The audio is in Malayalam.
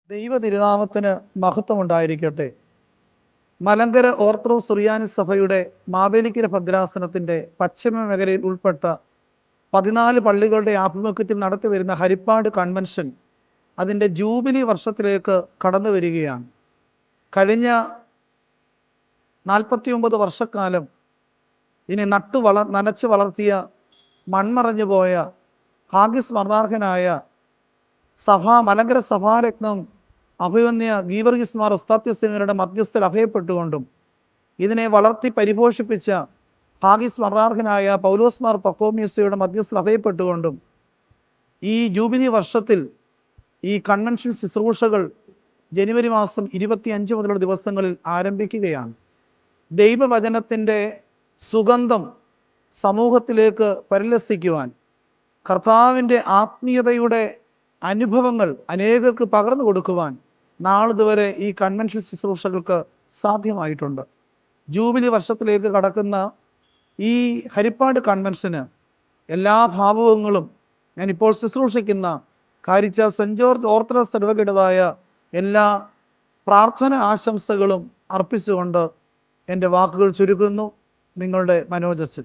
ദൈവ തിരുനാമത്തിന് മഹത്വമുണ്ടായിരിക്കട്ടെ. മലങ്കര ഓർത്തഡോക്സ് സുറിയാനി സഭയുടെ മാവേലിക്കര ഭദ്രാസനത്തിന്റെ പശ്ചിമ മേഖലയിൽ ഉൾപ്പെട്ട 14 പള്ളികളുടെ ആഭിമുഖ്യത്തിൽ നടത്തിവരുന്ന ഹരിപ്പാട് കൺവെൻഷൻ അതിൻ്റെ ജൂബിലി വർഷത്തിലേക്ക് കടന്നു വരികയാണ്. കഴിഞ്ഞ 49 വർഷക്കാലം ഇതിനെ നനച്ചു വളർത്തിയ, മൺമറഞ്ഞു പോയ ഭാഗ്യസ്മരണാർഹനായ മലങ്കര സഭാരത്നം അഭിവന്യ ഗീവർഗീസ് മാർ ഉസ്താത്യസ്യങ്ങളുടെ മധ്യസ്ഥൽ അഭയപ്പെട്ടുകൊണ്ടും ഇതിനെ വളർത്തി പരിപോഷിപ്പിച്ച ഭാഗ്യസ്മരണാർഹനായ പൗലോസ് മാർ പക്കോമ്യൂസയുടെ മധ്യസ്ഥൽ അഭയപ്പെട്ടുകൊണ്ടും ഈ ജൂബിലി വർഷത്തിൽ ഈ കൺവെൻഷൻ ശുശ്രൂഷകൾ ജനുവരി മാസം 25 മുതലുള്ള ദിവസങ്ങളിൽ ആരംഭിക്കുകയാണ്. ദൈവവചനത്തിൻ്റെ സുഗന്ധം സമൂഹത്തിലേക്ക് പരിലസിക്കുവാൻ, കർത്താവിൻ്റെ ആത്മീയതയുടെ അനുഭവങ്ങൾ അനേകർക്ക് പകർന്നു കൊടുക്കുവാൻ നാളിതുവരെ ഈ കൺവെൻഷൻ ശുശ്രൂഷകൾക്ക് സാധ്യമായിട്ടുണ്ട്. ജൂബിലി വർഷത്തിലേക്ക് കടക്കുന്ന ഈ ഹരിപ്പാട് കൺവെൻഷന് എല്ലാ ഭാവങ്ങളും ഞാനിപ്പോൾ ശുശ്രൂഷിക്കുന്ന കാരിച്ച സെൻറ് ജോർജ് ഓർത്തഡോക്സ് ഇടവകയുടേതായ എല്ലാ പ്രാർത്ഥന ആശംസകളും അർപ്പിച്ചുകൊണ്ട് എൻ്റെ വാക്കുകൾ ചുരുക്കുന്നു. നിങ്ങളുടെ മനോജ്.